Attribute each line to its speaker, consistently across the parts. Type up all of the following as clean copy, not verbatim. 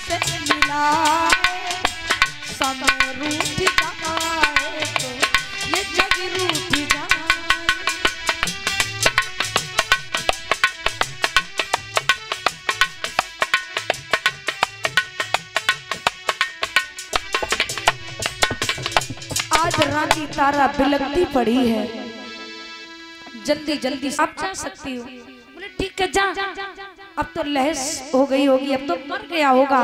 Speaker 1: से मिलाए, समय रूठ जाए तो ये जग रूठ जाए। आज रानी तारा बिलखती पड़ी है, जल्दी जल्दी अब जा सकती हूँ। बोले ठीक है जा, अब तो लहस हो गई होगी, अब तो मर गया होगा।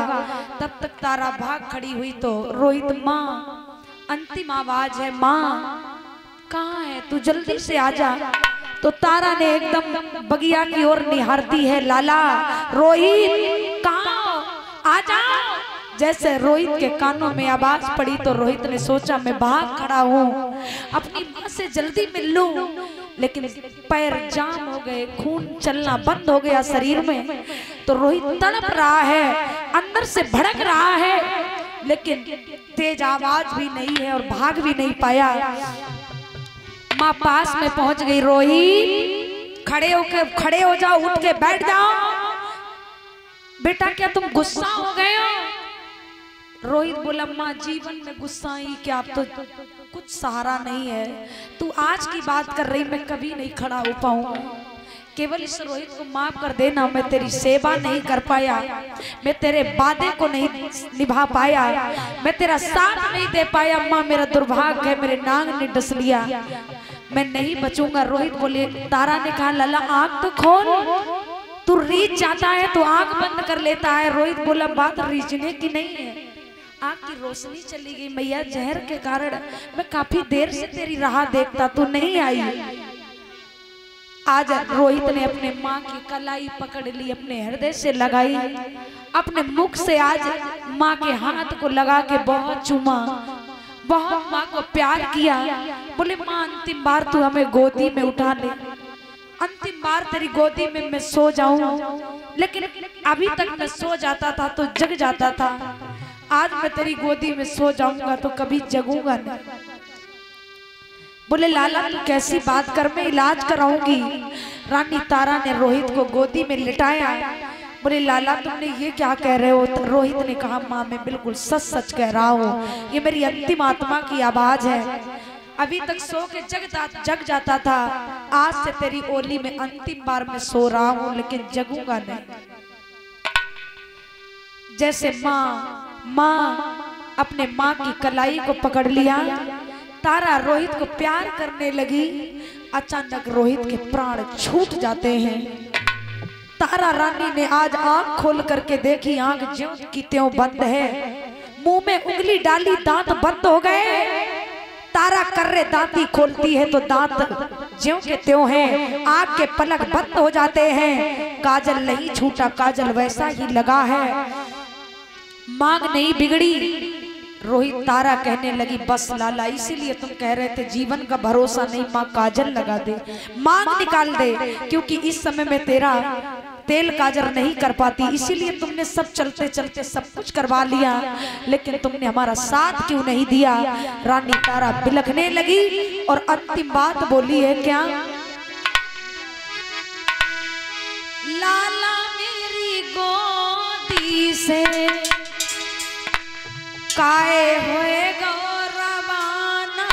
Speaker 1: तब तक तारा भाग खड़ी हुई तो रोहित माँ, अंतिम आवाज है माँ कहाँ है, तू जल्दी से आजा। तो तारा ने एकदम बगिया की ओर निहारती है, लाला रोहित कहाँ, आजा। जैसे रोहित के कानों में आवाज पड़ी तो रोहित ने सोचा मैं भाग खड़ा हूँ, अपनी माँ से जल्दी मिल लूं, लेकिन पैर जाम हो गए, खून चलना बंद हो गया शरीर में। तो रोहित तड़प रहा है, अंदर से भड़क रहा है, लेकिन तेज आवाज भी नहीं है और भाग भी नहीं पाया। माँ पास में पहुंच गई, रोहित खड़े हो जाओ, उठ के बैठ जाओ। बेटा क्या तुम गुस्सा हो गए हो? रोहित बोला माँ जीवन में गुस्सा ही क्या, अब तो कुछ सहारा नहीं है, तू आज की बात कर रही, मैं कभी नहीं खड़ा हो पाऊंगा। केवल इस रोहित को माफ कर देना, मैं तेरी सेवा नहीं कर पाया, मैं तेरे वादे को नहीं निभा पाया, मैं तेरा साथ नहीं दे पाया। माँ मेरा दुर्भाग्य है, मेरे नाग ने डस लिया, मैं नहीं बचूंगा। रोहित बोले, तारा ने कहा लला आँख तो खोल, तू रीझ जाता है तो आँख बंद कर लेता है। रोहित बोला बात रीझने की नहीं है, आँख की रोशनी चली गई मैया, जहर के कारण मैं काफी देर से तेरी राह देखता, तू नहीं आई। आज रोहित ने अपने माँ की कलाई पकड़ ली, अपने हृदय से लगाई, अपने मुख से आज माँ के हाथ को लगा के बहुत चूमा, बहुत माँ को प्यार किया। बोले माँ अंतिम बार तू हमें गोदी में उठा ले, अंतिम बार तेरी गोदी में मैं सो जाऊं। लेकिन अभी तक मैं सो जाता था तो जग जाता था, आज मैं तेरी गोदी में सो जाऊंगा तो कभी जगूंगा नहीं। बोले लाला तू कैसी बात कर, मैं इलाज कराऊंगी। रानी तारा ने रोहित को गोदी में लिटाया। बोले लाला तुमने ये क्या कह रहे हो? तो रोहित ने कहा माँ मैं बिल्कुल सच सच कह रहा हूँ, ये मेरी अंतिम आत्मा की आवाज है। अभी तक सो के जग जाता था, आज से तेरी ओली में अंतिम बार मैं सो रहा हूँ, लेकिन जगूंगा नहीं। जैसे माँ अपने माँ की कलाई को पकड़ लिया, तारा रोहित को प्यार करने लगी। अचानक रोहित के प्राण छूट जाते हैं। तारा रानी ने आज आंख खोल करके देखी, आंख ज्यों की त्यों बंद है, मुंह में उंगली डाली, दांत बंद हो गए। तारा कर्रे दांती खोलती है तो दांत ज्यों के त्यों हैं, आंख के पलक बंद हो जाते हैं। काजल नहीं छूटा, काजल वैसा ही लगा है, मांग नहीं बिगड़ी। रोहित तारा कहने लगी बस लाला, इसीलिए तुम कह रहे थे जीवन का भरोसा नहीं, माँ काजल लगा दे, मांग निकाल दे, क्योंकि इस समय में तेरा तेल काजल नहीं कर पाती, इसीलिए तुमने सब चलते चलते सब कुछ करवा लिया, लेकिन तुमने हमारा साथ क्यों नहीं दिया। रानी तारा बिलखने लगी और अंतिम बात बोली है क्या, लाला मेरी गोदी से काहे हुए गौरवाना,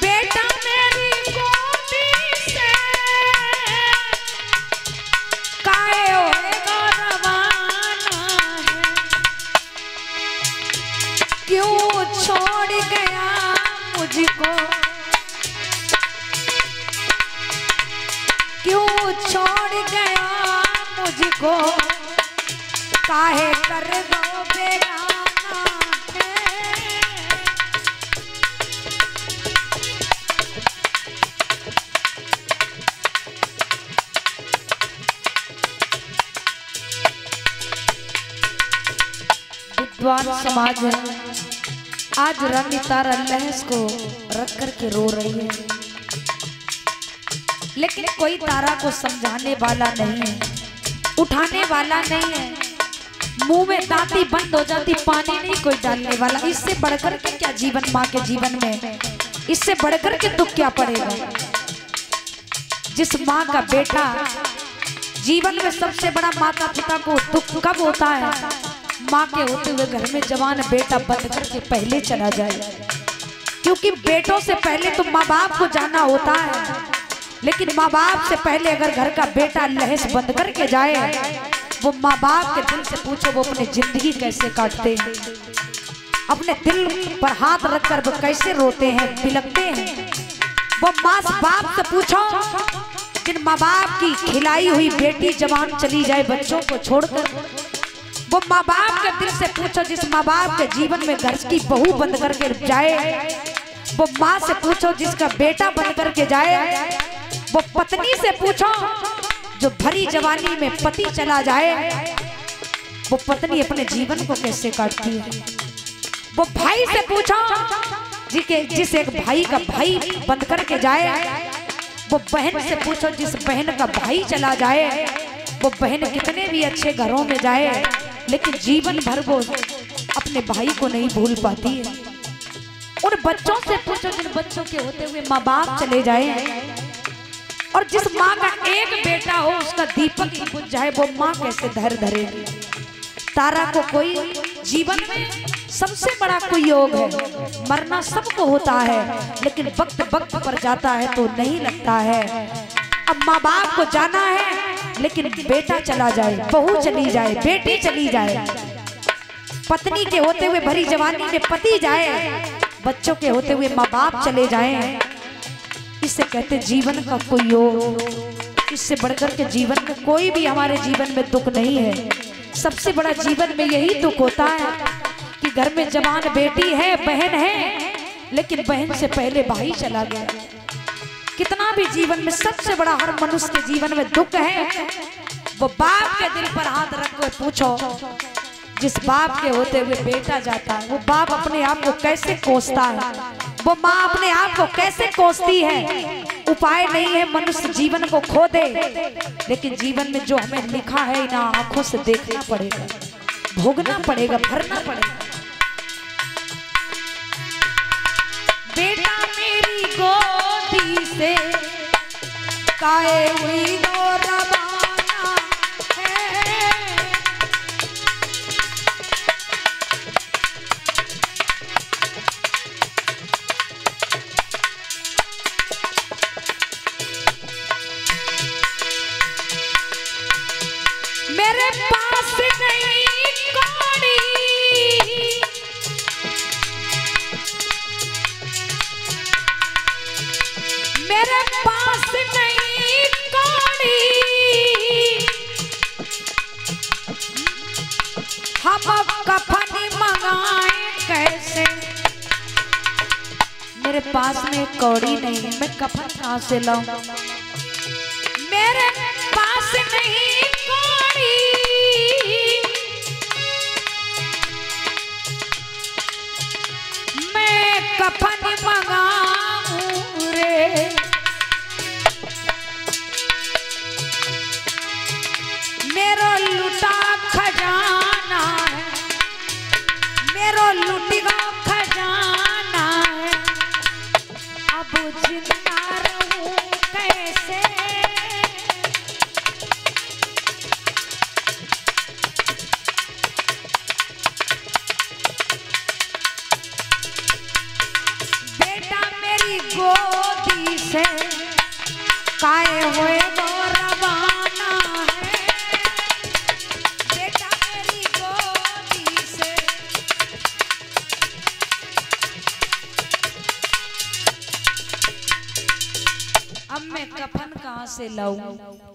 Speaker 1: बेटा मेरी गोदी से काहे हुए गौरवाना है, क्यों छोड़ गया मुझको, क्यों छोड़ गया मुझको, काहे कर दो बेगाना है। विद्वान समाज है, आज रानी तारा लहस को रख करके रो रही है, लेकिन कोई तारा को समझाने वाला नहीं है, उठाने वाला नहीं है। मुंह में दांती बंद हो जाती, पानी नहीं कोई डालने वाला। इससे बढ़कर के क्या जीवन माँ के जीवन में, इससे बढ़कर के दुख क्या पड़ेगा। जिस माँ का बेटा जीवन में सबसे बड़ा माता पिता को दुख कब होता है, माँ के होते हुए घर में जवान बेटा बंद करके पहले चला जाए। क्योंकि बेटों से पहले तो माँ बाप को जाना होता है, लेकिन माँ बाप से पहले अगर घर का बेटा लहस बंद करके जाए, वो माँ बाप के दिल से पूछो वो अपनी जिंदगी कैसे काटते हैं, अपने दिल पर हाथ रखकर वो कैसे रोते हैं, बिलखते हैं। वो माँ बाप से पूछो जिन माँ बाप की खिलाई हुई बेटी जवान चली जाए बच्चों को छोड़कर। वो माँ बाप के दिल से पूछो जिस माँ बाप के जीवन में घर की बहू बंद करके जाए। वो माँ से पूछो जिसका बेटा बंद करके जाए। वो पत्नी से पूछो जो भरी जवानी में पति चला जाए, वो पत्नी अपने जीवन को कैसे काटती है। वो भाई से पूछो जिस एक भाई का भाई बंद करके जाए। वो बहन से पूछो जिस बहन का भाई चला जाए। वो बहन कितने भी अच्छे घरों में जाए, लेकिन जीवन भर वो अपने भाई को नहीं भूल पाती है। उन बच्चों से पूछो जिन बच्चों के होते हुए माँ बाप चले जाए, और जिस माँ का एक बेटा हो उसका दीपक ही बुझ जाए, वो माँ कैसे धैर्य धरेगी। तारा को कोई जीवन में सबसे बड़ा कोई योग है, मरना सबको होता है, लेकिन वक्त वक्त पर जाता है तो नहीं लगता है। अब माँ बाप को जाना है, लेकिन बेटा चला जाए, बहू चली जाए, बेटी चली जाए, पत्नी के होते हुए भरी जवानी में पति जाए, बच्चों के होते हुए माँ बाप चले जाएं, इससे कहते जीवन का कोई योग। इससे बढ़कर के जीवन में कोई भी हमारे जीवन में दुख नहीं है। सबसे बड़ा जीवन में यही दुख होता है कि घर में जवान बेटी है, बहन है, लेकिन बहन से पहले भाई चला गया। कितना भी जीवन में सबसे बड़ा हर मनुष्य के जीवन में दुख है। वो बाप के दिल पर हाथ रख कर पूछो जिस बाप के होते हुए बेटा जाता है, वो बाप अपने आप को कैसे कोसता है, वो माँ अपने आप को कैसे कोसती है। उपाय नहीं है मनुष्य जीवन को खो दे, लेकिन जीवन में जो हमें लिखा है ना आंखों से देखना पड़ेगा, भोगना पड़ेगा, भरना पड़ेगा। बेटा मेरी गोदी से काए हुई दो रवाना है, मेरे पास नहीं कौड़ी, मेरे पास नहीं कौड़ी, हम कफन मंगाए कैसे। मेरे पास में कौड़ी नहीं, मैं कफन कहाँ से लाऊं। मेरे पास नहीं कौड़ी, मैं कफन मंगाऊं रे। मेरो लुटा खजाना है, मेरो लुटिगा खजाना है, अब जिंदा रहूं कैसे। बेटा मेरी गोदी से काए हुए दो रवाना है, बेटा मेरी गोदी से। अब मैं कफन कहाँ से लाऊं।